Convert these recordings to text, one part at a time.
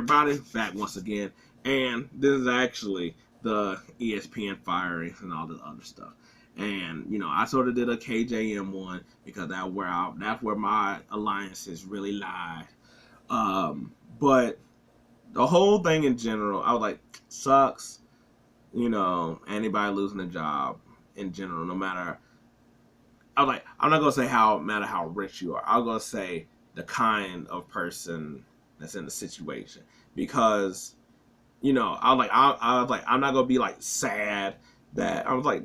everybody, back once again. And this is actually the ESPN firings and all this other stuff. And I sort of did a KJM one because that's where my alliances really lie. But the whole thing in general, I was like, sucks. Anybody losing a job in general, no matter. I was like, I'm not gonna say matter how rich you are. I'm gonna say the kind of person that's in the situation, because I was like, I'm not gonna be like sad that I was like,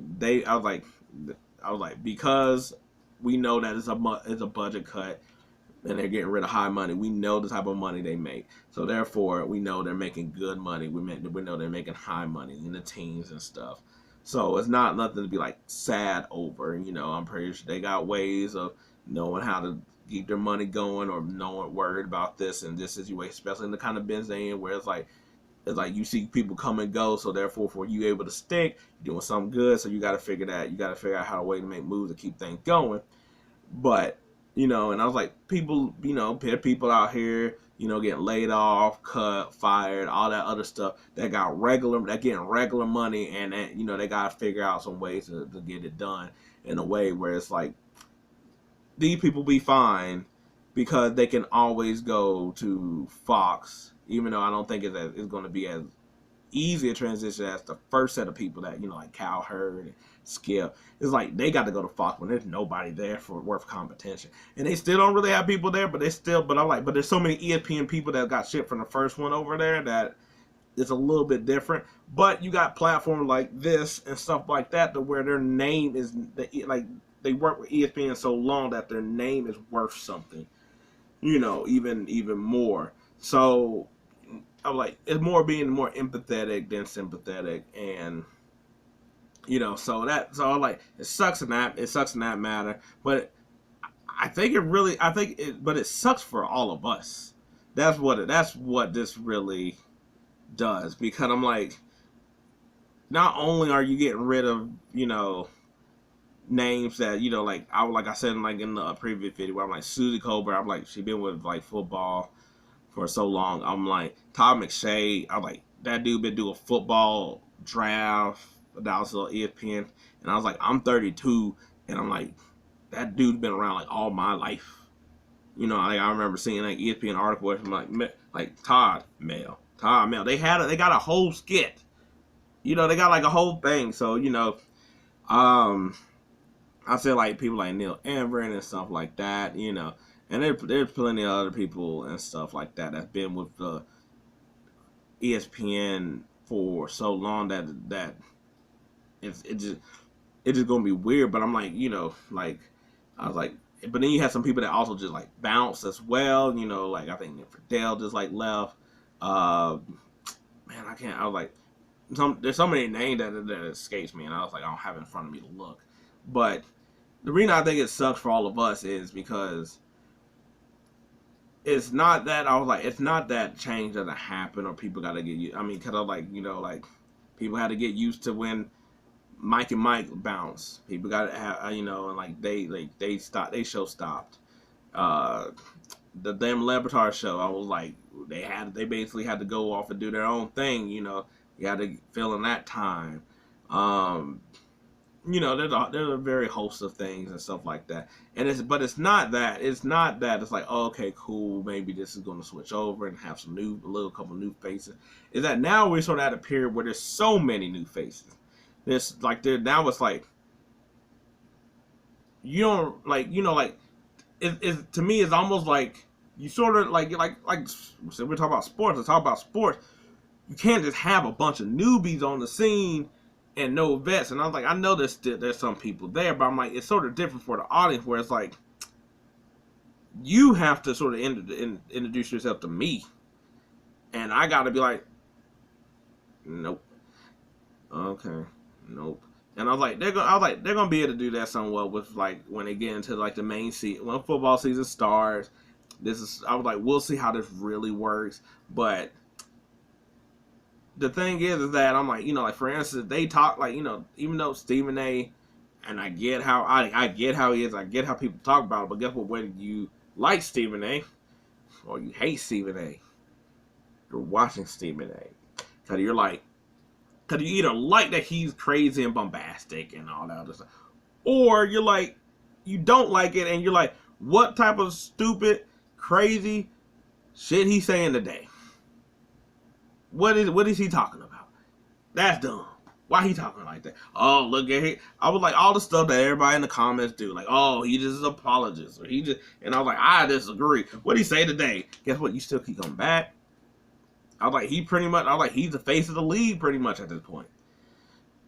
because we know that it's a budget cut and they're getting rid of high money. We know the type of money they make, so therefore we know they're making good money. We know they're making high money in the teens and stuff. So it's not nothing to be like sad over. I'm pretty sure they got ways of knowing how to keep their money going, or knowing worried about this and this situation, especially in the kind of business they in, where it's like you see people come and go, so therefore for you able to stick, you're doing something good, so you got to figure out how to way to make moves to keep things going. But and I was like, people, people out here, getting laid off, cut, fired, all that other stuff, that getting regular money, and they got to figure out some ways to get it done in a way where it's like, these people be fine because they can always go to Fox, even though I don't think it's going to be as easy a transition as the first set of people that, like Cowherd and Skip. It's like they got to go to Fox when there's nobody there for worth competition. And they still don't really have people there, but I'm like, but there's so many ESPN people that got shit from the first one over there that it's a little bit different. But you got platforms like this and stuff like that to where their name is, like, they work with ESPN so long that their name is worth something, even more. So I'm like, it's more being more empathetic than sympathetic, and so I'm like, it sucks in that matter. But but it sucks for all of us. That's what this really does, because I'm like, not only are you getting rid of names that like I said in the previous video, where I'm like, Susie Colbert, I'm like, she been with like football for so long. I'm like, Todd McShay, I'm like, that dude been doing football draft that was on ESPN, and I was like, I'm 32, and I'm like, that dude's been around like all my life. Like, I remember seeing like ESPN article where I'm like Todd Male. They got a whole skit. They got like a whole thing. So I feel like people like Neil Everett and stuff like that. And there's plenty of other people and stuff like that that's been with the ESPN for so long that it's just gonna be weird. But I'm like, like, I was like, but then you have some people that also just like bounce as well. Like, I think Fidel just like left. Man, I can't. I was like, there's so many names that escapes me, and I was like, I don't have it in front of me to look. But the reason I think it sucks for all of us is because it's not that it's not that change doesn't happen or people got to get used. I mean, because like people had to get used to when Mike and Mike bounce. People got to have, and like they stopped. They show stopped. The damn Lebertar show, I was like, they basically had to go off and do their own thing. You had to fill in that time. There's a very host of things and stuff like that. And it's not that. It's not that. It's like, oh, okay, cool. Maybe this is going to switch over and have couple new faces. Is that now we're sort of at a period where there's so many new faces. Now it's like, you don't like it to me it's almost like you sort of like so we're talking about sports. Let's talk about sports. You can't just have a bunch of newbies on the scene and no vets. And I was like, I know there's some people there, but I'm like, it's sort of different for the audience, where it's like, you have to sort of introduce yourself to me, and I got to be like, nope, okay, nope. And I was like, they're gonna be able to do that somewhat with like when they get into like the main season, when football season starts. I was like, we'll see how this really works, but the thing is that I'm like, like, for instance, they talk like, even though Stephen A, and I get how I get how he is, I get how people talk about it, but guess what? Whether you like Stephen A or you hate Stephen A, you're watching Stephen A. Because you're like, because you either like that he's crazy and bombastic and all that other stuff, or you're like, you don't like it and you're like, what type of stupid, crazy shit he's saying today? What is he talking about? That's dumb. Why he talking like that? Oh, look at him. I was like, all the stuff that everybody in the comments do. Like, oh, he just is an apologist. Or he just, and I was like, I disagree. What'd he say today? Guess what? You still keep coming back. I was like, he's the face of the league pretty much at this point.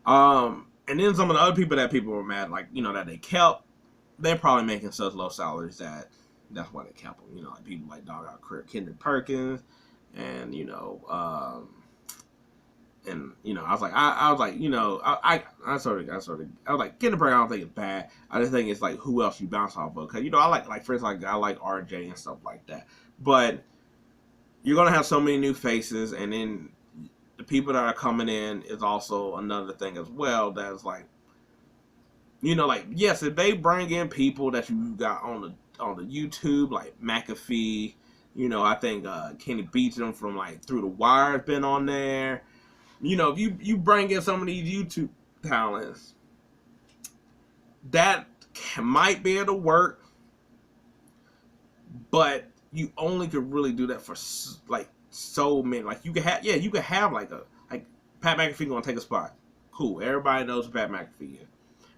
And then some of the other people that people were mad, like, that they kept, they're probably making such low salaries that that's why they kept them. Like people like Dog Out Kendrick Perkins, and I was like, I was like, I sort of, I was like, Kendrick Perkins, I don't think it's bad. I just think it's like who else you bounce off of, because I like friends like I like RJ and stuff like that, but you're gonna have so many new faces, and then the people that are coming in is also another thing as well. That's like, like, yes, if they bring in people that you got on the YouTube, like McAfee, I think Kenny Beecham from like Through the Wire has been on there. If you bring in some of these YouTube talents, that might be able to work, but you only could really do that for like so many. Like you could have like Pat McAfee gonna take a spot. Cool, everybody knows who Pat McAfee is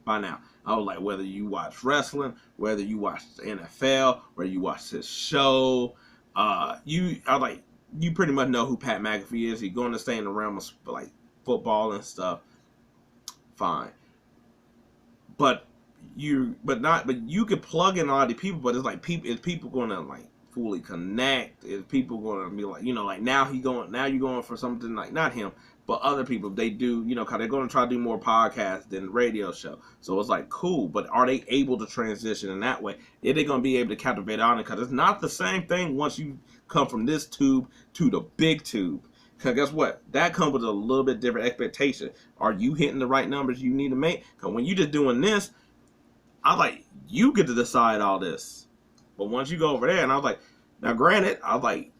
by now. I was like, whether you watch wrestling, whether you watch the NFL, whether you watch this show, you pretty much know who Pat McAfee is. He's going to stay in the realm of like football and stuff. Fine, but you could plug in a lot of the people, but it's like is people going to like fully connect? Is people going to be like, like now you're going for something like, not him, but other people, they do, because they're going to try to do more podcasts than radio show. So it's like, cool, but are they able to transition in that way? Are they going to be able to captivate audience? Because it's not the same thing once you come from this tube to the big tube. Because guess what? That comes with a little bit different expectation. Are you hitting the right numbers you need to make? Because when you're just doing this, I was like, you get to decide all this. But once you go over there, and I was like, now granted, I was like,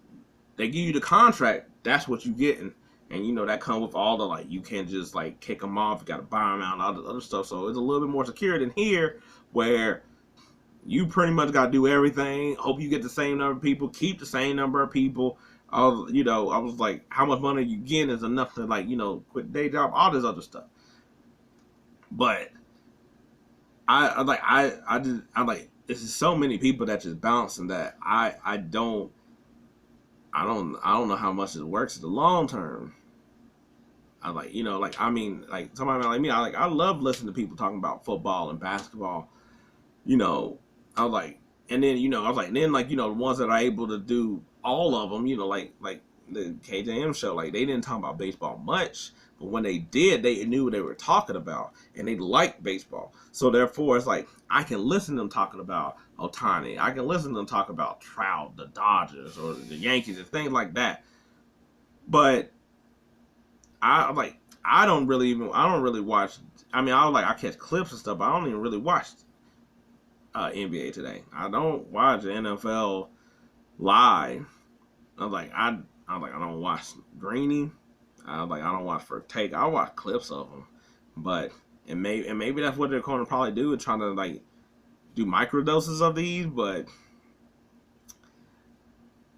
they give you the contract, that's what you're getting. And that comes with all the, like, you can't just like kick them off, you got to buy them out and all the other stuff. So it's a little bit more secure than here, where you pretty much got to do everything. Hope you get the same number of people, keep the same number of people. I was like, how much money you get is enough to like, quit day job, all this other stuff. But I'm like, this is so many people that just bouncing that I don't know how much it works in the long term. I like, like somebody like me, I love listening to people talking about football and basketball. I was like, and then the ones that are able to do all of them, like the KJM show, like they didn't talk about baseball much, but when they did, they knew what they were talking about, and they liked baseball. So therefore, it's like I can listen to them talking about Ohtani, I can listen to them talk about Trout, the Dodgers, or the Yankees, and things like that. But I don't really watch. I mean, I catch clips and stuff, but I don't even really watch NBA today. I don't watch the NFL live. I don't watch Greeny. I don't watch First Take. I watch clips of them, but maybe that's what they're going to probably do, is trying to like do microdoses of these. But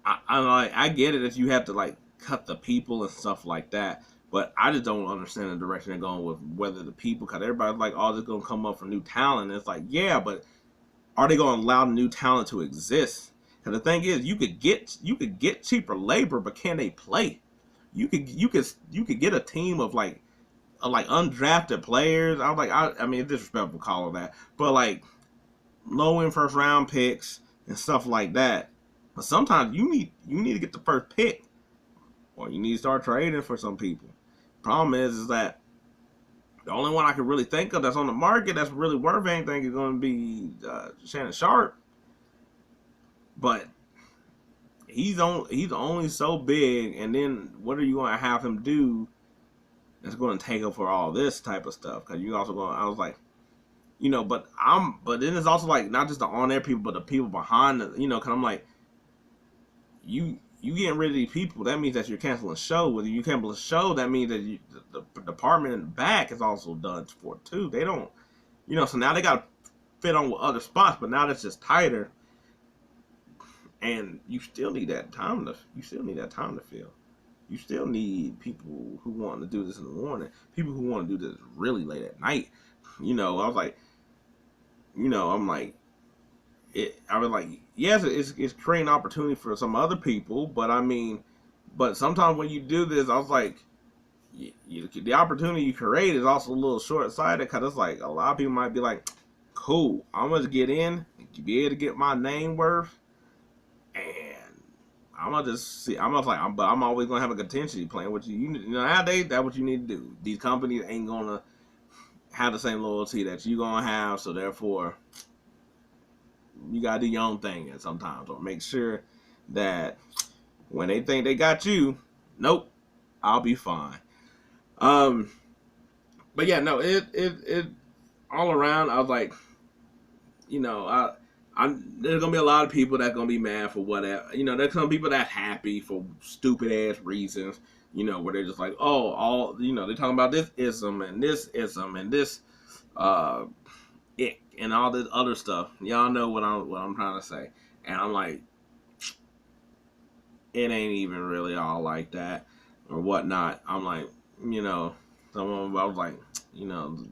I get it if you have to like cut the people and stuff like that. But I just don't understand the direction they're going with, whether the people, because everybody's like, oh, they're going to come up for new talent. And it's like, yeah, but are they going to allow new talent to exist? Because the thing is, you could get cheaper labor, but can they play? You could get a team of like undrafted players. I was like, I mean, it's disrespectful to call it that, but like low end first round picks and stuff like that. But sometimes you need to get the first pick, or you need to start trading for some people. Problem is that the only one I can really think of that's on the market that's really worth anything is going to be Shannon Sharp. But he's only so big, and then what are you going to have him do that's going to take up for all this type of stuff? Because you also going, I was like, but then it's also like not just the on air people, but the people behind the, because I'm like, you you getting rid of these people, that means that you're canceling a show. Whether you cancel a show, that means that the department in the back is also done for it too. They don't, so now they got to fit on with other spots, but now that's just tighter, and you still need that time to fill. You still need people who want to do this in the morning, people who want to do this really late at night. I was like, I'm like, I was like, yes, it's creating opportunity for some other people, but I mean, but sometimes when you do this, I was like, the opportunity you create is also a little short-sighted, because it's like a lot of people might be like, cool, I'm gonna get in, be able to get my name worth, and I'm gonna just see. But I'm always gonna have a contingency plan with you. Nowadays, that's what you need to do. These companies ain't gonna have the same loyalty that you gonna have, so therefore, you gotta do your own thing sometimes, or make sure that when they think they got you, nope, I'll be fine. But yeah, no, it all around. I was like, there's gonna be a lot of people that gonna be mad for whatever. There's some people that happy for stupid ass reasons. Where they're just like, oh, all they're talking about this ism and this ism and this it and all this other stuff. Y'all know what I'm trying to say. And I'm like, it ain't even really all like that or whatnot. I'm like, someone I was like,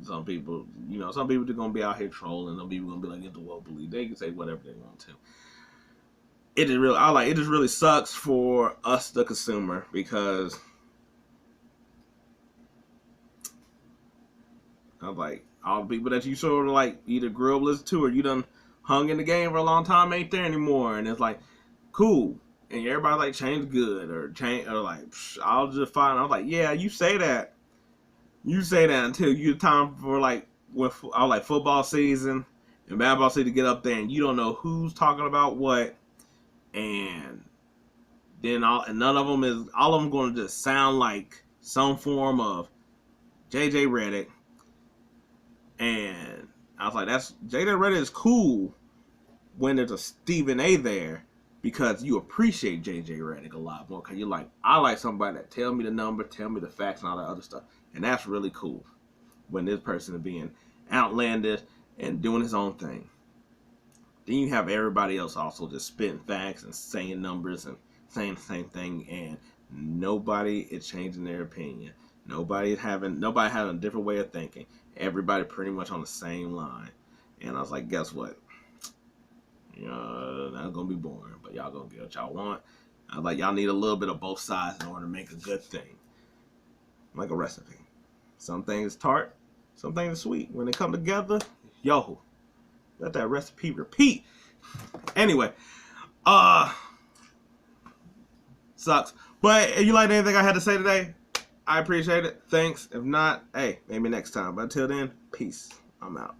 some people are gonna be out here trolling. Some people gonna be like, it's the woke belief. They can say whatever they want to. It just really sucks for us, the consumer, because I was like, all the people that you sort of like either grew up listening to or you done hung in the game for a long time ain't there anymore, and it's like, cool. And everybody like change good or like I'll just find. I was like, yeah, you say that until you time for like when I was like football season and basketball season to get up there and you don't know who's talking about what, and then none of them is all of them going to just sound like some form of JJ Redick. And I was like, that's JJ Redick is cool when there's a Stephen A there, because you appreciate JJ Redick a lot more, because you're like, I like somebody that tell me the number, tell me the facts and all that other stuff. And that's really cool when this person is being outlandish and doing his own thing. Then you have everybody else also just spitting facts and saying numbers and saying the same thing, and nobody is changing their opinion. Nobody having a different way of thinking. Everybody pretty much on the same line. And I was like, guess what? That's gonna be boring, but y'all gonna get what y'all want. I was like, y'all need a little bit of both sides in order to make a good thing. Like a recipe. Some things tart, some things sweet. When they come together, let that recipe repeat. Anyway, sucks. But if you liked anything I had to say today, I appreciate it. Thanks. If not, hey, maybe next time. But until then, peace. I'm out.